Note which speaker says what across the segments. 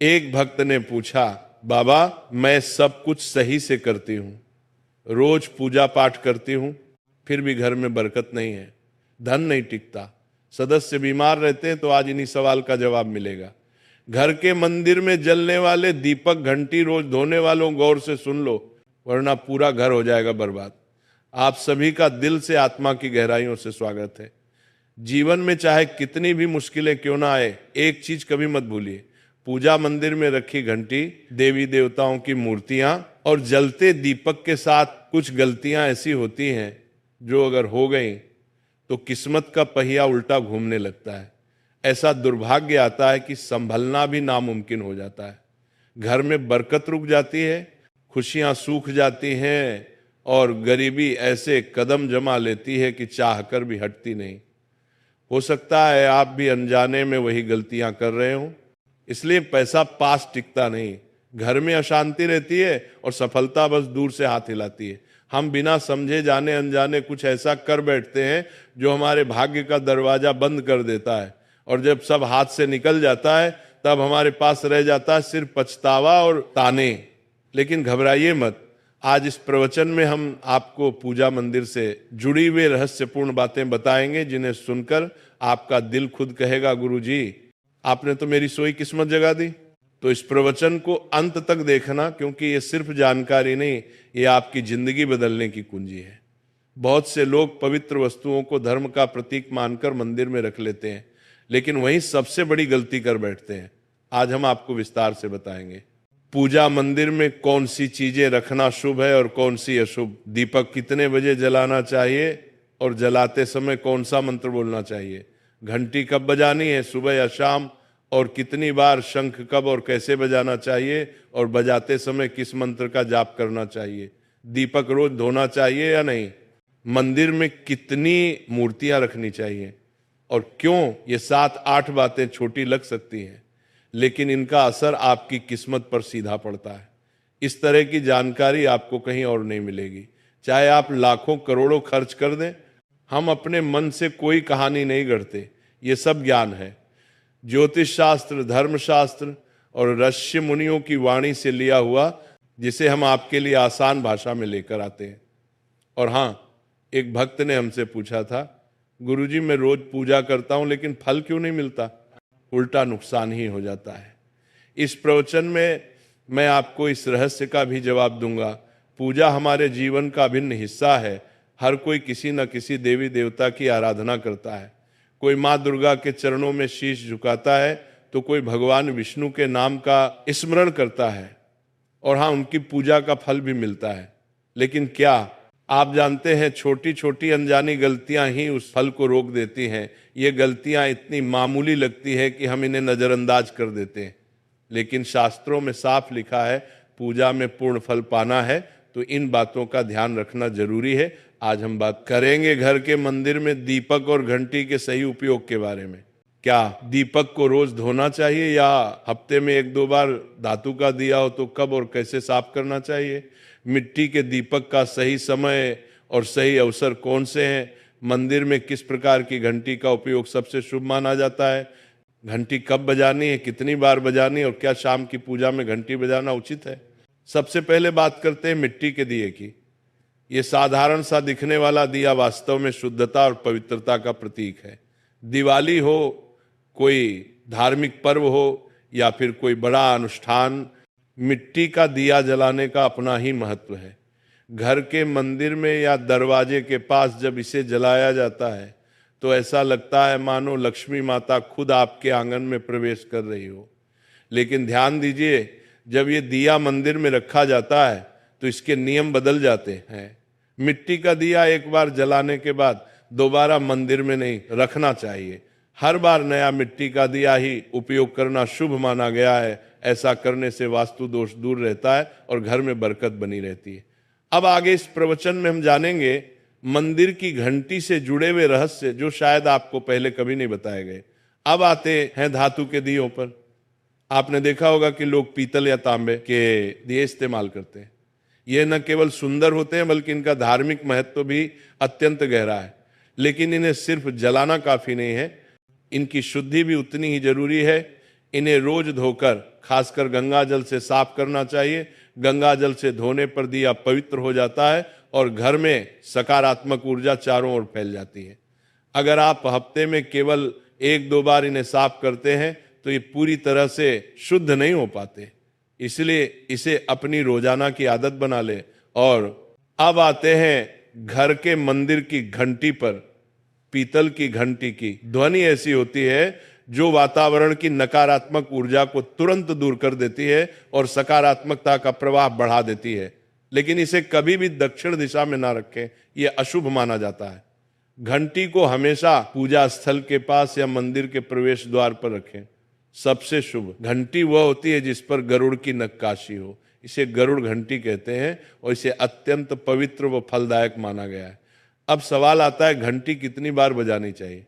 Speaker 1: एक भक्त ने पूछा, बाबा मैं सब कुछ सही से करती हूं, रोज पूजा पाठ करती हूं, फिर भी घर में बरकत नहीं है, धन नहीं टिकता, सदस्य बीमार रहते हैं, तो आज इन्हीं सवाल का जवाब मिलेगा। घर के मंदिर में जलने वाले दीपक घंटी रोज धोने वालों गौर से सुन लो, वरना पूरा घर हो जाएगा बर्बाद। आप सभी का दिल से आत्मा की गहराइयों से स्वागत है। जीवन में चाहे कितनी भी मुश्किलें क्यों ना आए, एक चीज कभी मत भूलिए, पूजा मंदिर में रखी घंटी, देवी देवताओं की मूर्तियां और जलते दीपक के साथ कुछ गलतियां ऐसी होती हैं जो अगर हो गई तो किस्मत का पहिया उल्टा घूमने लगता है। ऐसा दुर्भाग्य आता है कि संभलना भी नामुमकिन हो जाता है। घर में बरकत रुक जाती है, खुशियां सूख जाती हैं और गरीबी ऐसे कदम जमा लेती है कि चाहकर भी हटती नहीं। हो सकता है आप भी अनजाने में वही गलतियां कर रहे हो, इसलिए पैसा पास टिकता नहीं, घर में अशांति रहती है और सफलता बस दूर से हाथ हिलाती है। हम बिना समझे जाने अनजाने कुछ ऐसा कर बैठते हैं जो हमारे भाग्य का दरवाजा बंद कर देता है, और जब सब हाथ से निकल जाता है तब हमारे पास रह जाता है सिर्फ पछतावा और ताने। लेकिन घबराइए मत, आज इस प्रवचन में हम आपको पूजा मंदिर से जुड़ी हुई रहस्यपूर्ण बातें बताएंगे, जिन्हें सुनकर आपका दिल खुद कहेगा, गुरु जी आपने तो मेरी सोई किस्मत जगा दी। तो इस प्रवचन को अंत तक देखना, क्योंकि ये सिर्फ जानकारी नहीं, ये आपकी जिंदगी बदलने की कुंजी है। बहुत से लोग पवित्र वस्तुओं को धर्म का प्रतीक मानकर मंदिर में रख लेते हैं, लेकिन वही सबसे बड़ी गलती कर बैठते हैं। आज हम आपको विस्तार से बताएंगे पूजा मंदिर में कौन सी चीजें रखना शुभ है और कौन सी अशुभ, दीपक कितने बजे जलाना चाहिए और जलाते समय कौन सा मंत्र बोलना चाहिए, घंटी कब बजानी है, सुबह या शाम, और कितनी बार, शंख कब और कैसे बजाना चाहिए, और बजाते समय किस मंत्र का जाप करना चाहिए, दीपक रोज धोना चाहिए या नहीं, मंदिर में कितनी मूर्तियां रखनी चाहिए और क्यों। ये 7-8 बातें छोटी लग सकती हैं, लेकिन इनका असर आपकी किस्मत पर सीधा पड़ता है। इस तरह की जानकारी आपको कहीं और नहीं मिलेगी, चाहे आप लाखों करोड़ों खर्च कर दें। हम अपने मन से कोई कहानी नहीं गढ़ते, ये सब ज्ञान है। ज्योतिष शास्त्र, धर्मशास्त्र और ऋषि मुनियों की वाणी से लिया हुआ, जिसे हम आपके लिए आसान भाषा में लेकर आते हैं। और हाँ, एक भक्त ने हमसे पूछा था, गुरुजी मैं रोज पूजा करता हूं लेकिन फल क्यों नहीं मिलता, उल्टा नुकसान ही हो जाता है। इस प्रवचन में मैं आपको इस रहस्य का भी जवाब दूंगा। पूजा हमारे जीवन का अभिन्न हिस्सा है। हर कोई किसी न किसी देवी देवता की आराधना करता है। कोई माँ दुर्गा के चरणों में शीश झुकाता है, तो कोई भगवान विष्णु के नाम का स्मरण करता है, और हाँ, उनकी पूजा का फल भी मिलता है। लेकिन क्या आप जानते हैं, छोटी छोटी अनजानी गलतियां ही उस फल को रोक देती हैं। ये गलतियां इतनी मामूली लगती है कि हम इन्हें नजरअंदाज कर देते हैं, लेकिन शास्त्रों में साफ लिखा है, पूजा में पूर्ण फल पाना है तो इन बातों का ध्यान रखना जरूरी है। आज हम बात करेंगे घर के मंदिर में दीपक और घंटी के सही उपयोग के बारे में। क्या दीपक को रोज धोना चाहिए या हफ्ते में 1-2 बार धातु का दिया हो तो कब और कैसे साफ करना चाहिए, मिट्टी के दीपक का सही समय और सही अवसर कौन से हैं, मंदिर में किस प्रकार की घंटी का उपयोग सबसे शुभ माना जाता है, घंटी कब बजानी है, कितनी बार बजानी है, और क्या शाम की पूजा में घंटी बजाना उचित है। सबसे पहले बात करते हैं मिट्टी के दिए की। ये साधारण सा दिखने वाला दिया वास्तव में शुद्धता और पवित्रता का प्रतीक है। दिवाली हो, कोई धार्मिक पर्व हो या फिर कोई बड़ा अनुष्ठान, मिट्टी का दिया जलाने का अपना ही महत्व है। घर के मंदिर में या दरवाजे के पास जब इसे जलाया जाता है तो ऐसा लगता है मानो लक्ष्मी माता खुद आपके आंगन में प्रवेश कर रही हो। लेकिन ध्यान दीजिए, जब ये दिया मंदिर में रखा जाता है तो इसके नियम बदल जाते हैं। मिट्टी का दिया एक बार जलाने के बाद दोबारा मंदिर में नहीं रखना चाहिए। हर बार नया मिट्टी का दिया ही उपयोग करना शुभ माना गया है। ऐसा करने से वास्तु दोष दूर रहता है और घर में बरकत बनी रहती है। अब आगे इस प्रवचन में हम जानेंगे मंदिर की घंटी से जुड़े हुए रहस्य, जो शायद आपको पहले कभी नहीं बताए गए। अब आते हैं धातु के दियों पर। आपने देखा होगा कि लोग पीतल या तांबे के दिए इस्तेमाल करते हैं। ये न केवल सुंदर होते हैं बल्कि इनका धार्मिक महत्व भी अत्यंत गहरा है। लेकिन इन्हें सिर्फ जलाना काफी नहीं है, इनकी शुद्धि भी उतनी ही जरूरी है। इन्हें रोज धोकर खासकर गंगा जल से साफ करना चाहिए। गंगा जल से धोने पर दिया पवित्र हो जाता है और घर में सकारात्मक ऊर्जा चारों ओर फैल जाती है। अगर आप हफ्ते में केवल 1-2 बार इन्हें साफ करते हैं तो ये पूरी तरह से शुद्ध नहीं हो पाते, इसलिए इसे अपनी रोजाना की आदत बना ले। और अब आते हैं घर के मंदिर की घंटी पर। पीतल की घंटी की ध्वनि ऐसी होती है जो वातावरण की नकारात्मक ऊर्जा को तुरंत दूर कर देती है और सकारात्मकता का प्रवाह बढ़ा देती है। लेकिन इसे कभी भी दक्षिण दिशा में ना रखें, यह अशुभ माना जाता है। घंटी को हमेशा पूजा स्थल के पास या मंदिर के प्रवेश द्वार पर रखें। सबसे शुभ घंटी वह होती है जिस पर गरुड़ की नक्काशी हो, इसे गरुड़ घंटी कहते हैं और इसे अत्यंत पवित्र व फलदायक माना गया है। अब सवाल आता है, घंटी कितनी बार बजानी चाहिए?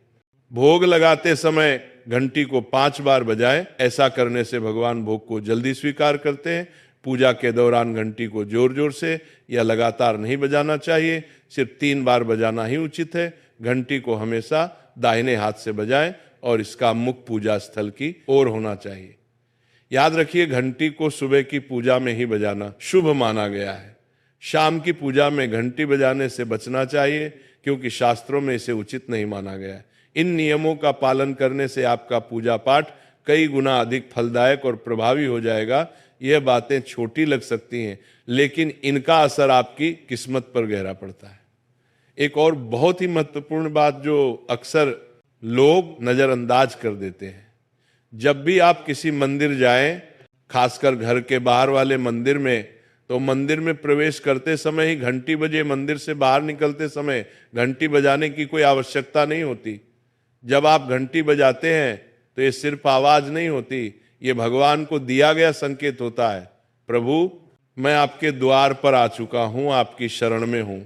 Speaker 1: भोग लगाते समय घंटी को 5 बार बजाएं। ऐसा करने से भगवान भोग को जल्दी स्वीकार करते हैं। पूजा के दौरान घंटी को जोर जोर से या लगातार नहीं बजाना चाहिए, सिर्फ 3 बार बजाना ही उचित है। घंटी को हमेशा दाहिने हाथ से बजाएं और इसका मुख पूजा स्थल की ओर होना चाहिए। याद रखिए, घंटी को सुबह की पूजा में ही बजाना शुभ माना गया है। शाम की पूजा में घंटी बजाने से बचना चाहिए क्योंकि शास्त्रों में इसे उचित नहीं माना गया है। इन नियमों का पालन करने से आपका पूजा पाठ कई गुना अधिक फलदायक और प्रभावी हो जाएगा। यह बातें छोटी लग सकती हैं, लेकिन इनका असर आपकी किस्मत पर गहरा पड़ता है। एक और बहुत ही महत्वपूर्ण बात जो अक्सर लोग नजरअंदाज कर देते हैं, जब भी आप किसी मंदिर जाएं, खासकर घर के बाहर वाले मंदिर में, तो मंदिर में प्रवेश करते समय ही घंटी बजे, मंदिर से बाहर निकलते समय घंटी बजाने की कोई आवश्यकता नहीं होती। जब आप घंटी बजाते हैं तो ये सिर्फ आवाज नहीं होती, ये भगवान को दिया गया संकेत होता है, प्रभु मैं आपके द्वार पर आ चुका हूं, आपकी शरण में हूं।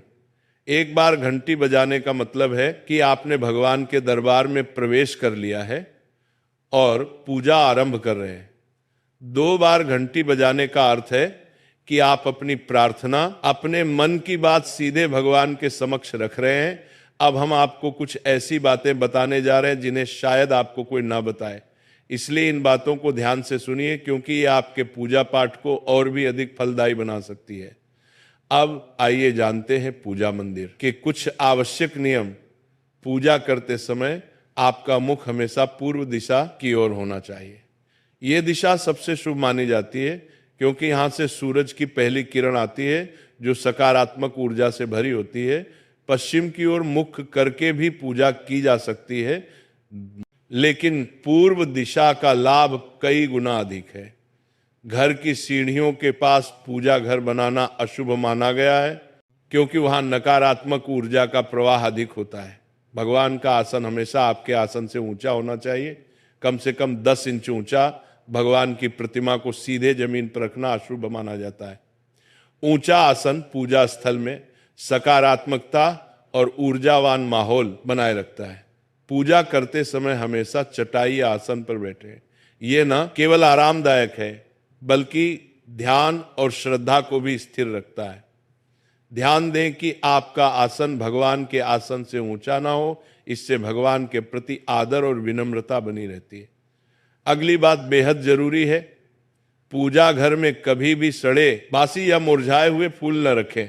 Speaker 1: एक बार घंटी बजाने का मतलब है कि आपने भगवान के दरबार में प्रवेश कर लिया है और पूजा आरंभ कर रहे हैं। 2 बार घंटी बजाने का अर्थ है कि आप अपनी प्रार्थना, अपने मन की बात सीधे भगवान के समक्ष रख रहे हैं। अब हम आपको कुछ ऐसी बातें बताने जा रहे हैं जिन्हें शायद आपको कोई ना बताए, इसलिए इन बातों को ध्यान से सुनिए क्योंकि ये आपके पूजा पाठ को और भी अधिक फलदायी बना सकती है। अब आइए जानते हैं पूजा मंदिर के कुछ आवश्यक नियम। पूजा करते समय आपका मुख हमेशा पूर्व दिशा की ओर होना चाहिए। ये दिशा सबसे शुभ मानी जाती है क्योंकि यहाँ से सूरज की पहली किरण आती है जो सकारात्मक ऊर्जा से भरी होती है। पश्चिम की ओर मुख करके भी पूजा की जा सकती है, लेकिन पूर्व दिशा का लाभ कई गुना अधिक है। घर की सीढ़ियों के पास पूजा घर बनाना अशुभ माना गया है क्योंकि वहां नकारात्मक ऊर्जा का प्रवाह अधिक होता है। भगवान का आसन हमेशा आपके आसन से ऊंचा होना चाहिए, कम से कम 10 इंच ऊंचा। भगवान की प्रतिमा को सीधे जमीन पर रखना अशुभ माना जाता है। ऊंचा आसन पूजा स्थल में सकारात्मकता और ऊर्जावान माहौल बनाए रखता है। पूजा करते समय हमेशा चटाई या आसन पर बैठे। ये न केवल आरामदायक है बल्कि ध्यान और श्रद्धा को भी स्थिर रखता है। ध्यान दें कि आपका आसन भगवान के आसन से ऊंचा ना हो, इससे भगवान के प्रति आदर और विनम्रता बनी रहती है। अगली बात बेहद जरूरी है, पूजा घर में कभी भी सड़े, बासी या मुरझाए हुए फूल न रखें।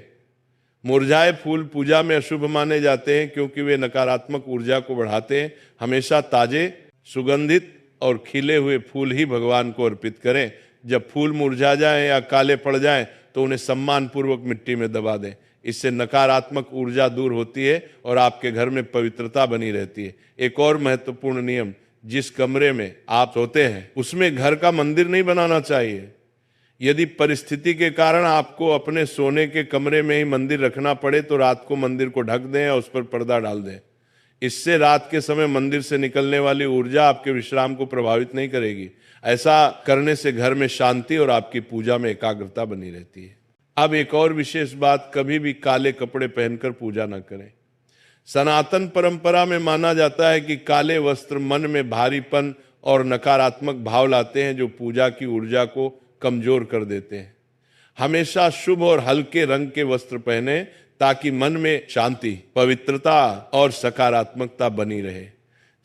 Speaker 1: मुरझाए फूल पूजा में अशुभ माने जाते हैं क्योंकि वे नकारात्मक ऊर्जा को बढ़ाते हैं। हमेशा ताजे, सुगंधित और खिले हुए फूल ही भगवान को अर्पित करें। जब फूल मुरझा जाएं या काले पड़ जाएं तो उन्हें सम्मान पूर्वक मिट्टी में दबा दें। इससे नकारात्मक ऊर्जा दूर होती है और आपके घर में पवित्रता बनी रहती है। एक और महत्वपूर्ण नियम, जिस कमरे में आप सोते हैं उसमें घर का मंदिर नहीं बनाना चाहिए। यदि परिस्थिति के कारण आपको अपने सोने के कमरे में ही मंदिर रखना पड़े तो रात को मंदिर को ढक दें या उस पर पर्दा डाल दें। इससे रात के समय मंदिर से निकलने वाली ऊर्जा आपके विश्राम को प्रभावित नहीं करेगी। ऐसा करने से घर में शांति और आपकी पूजा में एकाग्रता बनी रहती है। अब एक और विशेष बात, कभी भी काले कपड़े पहनकर पूजा न करें। सनातन परंपरा में माना जाता है कि काले वस्त्र मन में भारीपन और नकारात्मक भाव लाते हैं जो पूजा की ऊर्जा को कमजोर कर देते हैं। हमेशा शुभ और हल्के रंग के वस्त्र पहने ताकि मन में शांति, पवित्रता और सकारात्मकता बनी रहे।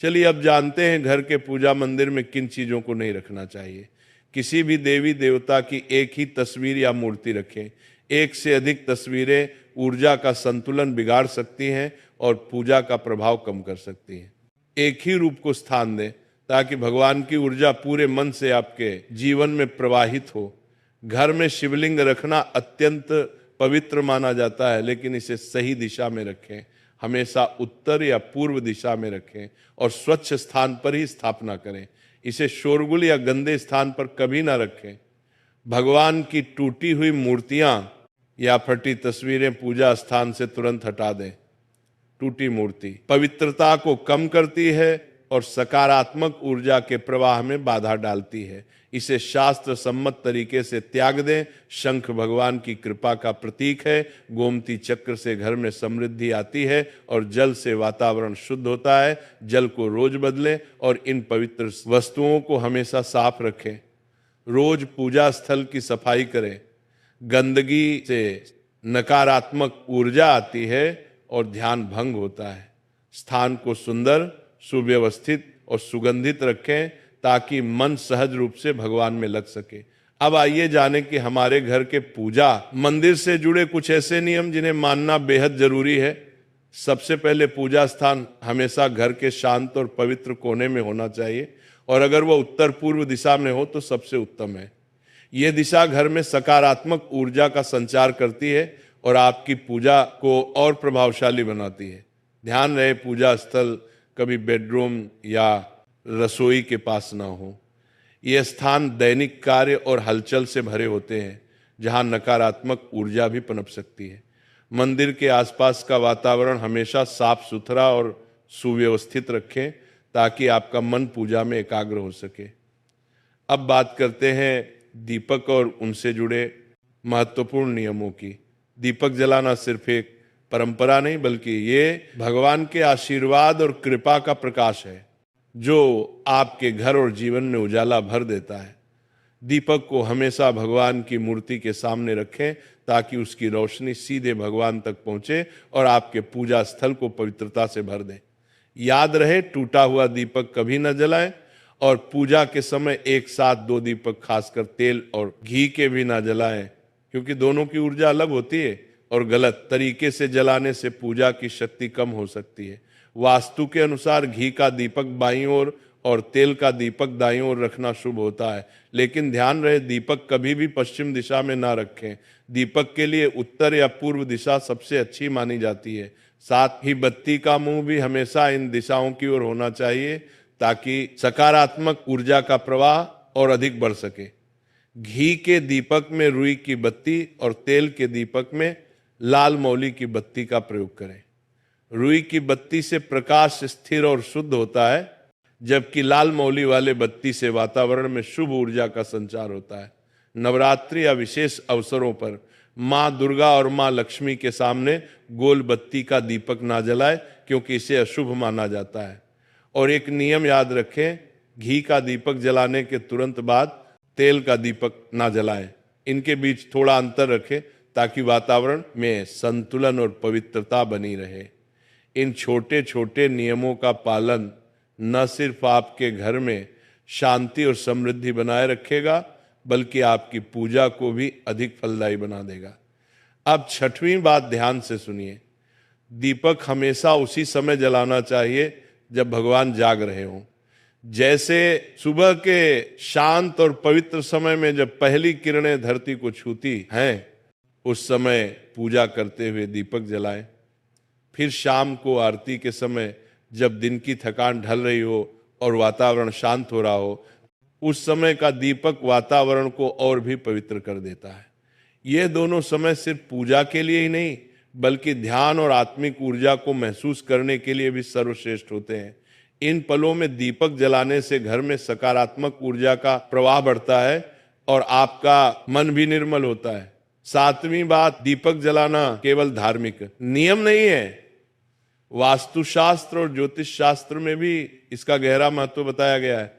Speaker 1: चलिए अब जानते हैं घर के पूजा मंदिर में किन चीजों को नहीं रखना चाहिए। किसी भी देवी देवता की एक ही तस्वीर या मूर्ति रखें। एक से अधिक तस्वीरें ऊर्जा का संतुलन बिगाड़ सकती हैं और पूजा का प्रभाव कम कर सकती हैं। एक ही रूप को स्थान दें ताकि भगवान की ऊर्जा पूरे मन से आपके जीवन में प्रवाहित हो। घर में शिवलिंग रखना अत्यंत पवित्र माना जाता है, लेकिन इसे सही दिशा में रखें। हमेशा उत्तर या पूर्व दिशा में रखें और स्वच्छ स्थान पर ही स्थापना करें। इसे शोरगुल या गंदे स्थान पर कभी ना रखें। भगवान की टूटी हुई मूर्तियां या फटी तस्वीरें पूजा स्थान से तुरंत हटा दें। टूटी मूर्ति पवित्रता को कम करती है और सकारात्मक ऊर्जा के प्रवाह में बाधा डालती है। इसे शास्त्र सम्मत तरीके से त्याग दें। शंख भगवान की कृपा का प्रतीक है। गोमती चक्र से घर में समृद्धि आती है और जल से वातावरण शुद्ध होता है। जल को रोज बदलें और इन पवित्र वस्तुओं को हमेशा साफ रखें। रोज पूजा स्थल की सफाई करें। गंदगी से नकारात्मक ऊर्जा आती है और ध्यान भंग होता है। स्थान को सुंदर, सुव्यवस्थित और सुगंधित रखें ताकि मन सहज रूप से भगवान में लग सके। अब आइए जानें कि हमारे घर के पूजा मंदिर से जुड़े कुछ ऐसे नियम जिन्हें मानना बेहद जरूरी है। सबसे पहले पूजा स्थान हमेशा घर के शांत और पवित्र कोने में होना चाहिए और अगर वह उत्तर पूर्व दिशा में हो तो सबसे उत्तम है। यह दिशा घर में सकारात्मक ऊर्जा का संचार करती है और आपकी पूजा को और प्रभावशाली बनाती है। ध्यान रहे पूजा स्थल कभी बेडरूम या रसोई के पास ना हो। ये स्थान दैनिक कार्य और हलचल से भरे होते हैं जहां नकारात्मक ऊर्जा भी पनप सकती है। मंदिर के आसपास का वातावरण हमेशा साफ सुथरा और सुव्यवस्थित रखें ताकि आपका मन पूजा में एकाग्र हो सके। अब बात करते हैं दीपक और उनसे जुड़े महत्वपूर्ण नियमों की। दीपक जलाना सिर्फ एक परंपरा नहीं बल्कि ये भगवान के आशीर्वाद और कृपा का प्रकाश है जो आपके घर और जीवन में उजाला भर देता है। दीपक को हमेशा भगवान की मूर्ति के सामने रखें ताकि उसकी रोशनी सीधे भगवान तक पहुंचे और आपके पूजा स्थल को पवित्रता से भर दे। याद रहे टूटा हुआ दीपक कभी न जलाएं और पूजा के समय एक साथ 2 दीपक खासकर तेल और घी के भी ना जलाएं क्योंकि दोनों की ऊर्जा अलग होती है और गलत तरीके से जलाने से पूजा की शक्ति कम हो सकती है। वास्तु के अनुसार घी का दीपक बाईं ओर और तेल का दीपक दाईं ओर रखना शुभ होता है, लेकिन ध्यान रहे दीपक कभी भी पश्चिम दिशा में ना रखें। दीपक के लिए उत्तर या पूर्व दिशा सबसे अच्छी मानी जाती है। साथ ही बत्ती का मुंह भी हमेशा इन दिशाओं की ओर होना चाहिए ताकि सकारात्मक ऊर्जा का प्रवाह और अधिक बढ़ सके। घी के दीपक में रुई की बत्ती और तेल के दीपक में लाल मौली की बत्ती का प्रयोग करें। रुई की बत्ती से प्रकाश स्थिर और शुद्ध होता है जबकि लाल मौली वाले बत्ती से वातावरण में शुभ ऊर्जा का संचार होता है। नवरात्रि या विशेष अवसरों पर माँ दुर्गा और माँ लक्ष्मी के सामने गोल बत्ती का दीपक ना जलाए क्योंकि इसे अशुभ माना जाता है। और एक नियम याद रखें, घी का दीपक जलाने के तुरंत बाद तेल का दीपक ना जलाएं। इनके बीच थोड़ा अंतर रखें ताकि वातावरण में संतुलन और पवित्रता बनी रहे। इन छोटे छोटे नियमों का पालन न सिर्फ आपके घर में शांति और समृद्धि बनाए रखेगा बल्कि आपकी पूजा को भी अधिक फलदायी बना देगा। अब 6वीं बात ध्यान से सुनिए। दीपक हमेशा उसी समय जलाना चाहिए जब भगवान जाग रहे हों। जैसे सुबह के शांत और पवित्र समय में जब पहली किरणें धरती को छूती हैं उस समय पूजा करते हुए दीपक जलाएं। फिर शाम को आरती के समय जब दिन की थकान ढल रही हो और वातावरण शांत हो रहा हो उस समय का दीपक वातावरण को और भी पवित्र कर देता है। ये दोनों समय सिर्फ पूजा के लिए ही नहीं बल्कि ध्यान और आत्मिक ऊर्जा को महसूस करने के लिए भी सर्वश्रेष्ठ होते हैं। इन पलों में दीपक जलाने से घर में सकारात्मक ऊर्जा का प्रवाह बढ़ता है और आपका मन भी निर्मल होता है। 7वीं बात, दीपक जलाना केवल धार्मिक नियम नहीं है, वास्तुशास्त्र और ज्योतिष शास्त्र में भी इसका गहरा महत्व बताया गया है।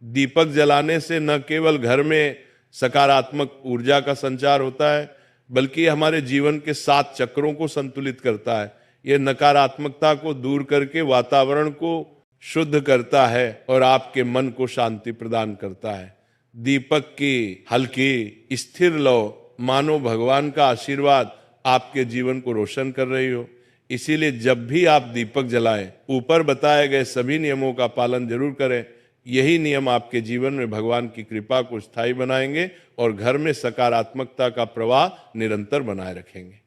Speaker 1: दीपक जलाने से न केवल घर में सकारात्मक ऊर्जा का संचार होता है बल्कि हमारे जीवन के 7 चक्रों को संतुलित करता है। यह नकारात्मकता को दूर करके वातावरण को शुद्ध करता है और आपके मन को शांति प्रदान करता है। दीपक की हल्की स्थिर लौ मानो भगवान का आशीर्वाद आपके जीवन को रोशन कर रही हो। इसीलिए जब भी आप दीपक जलाएं, ऊपर बताए गए सभी नियमों का पालन जरूर करें। यही नियम आपके जीवन में भगवान की कृपा को स्थायी बनाएंगे और घर में सकारात्मकता का प्रवाह निरंतर बनाए रखेंगे।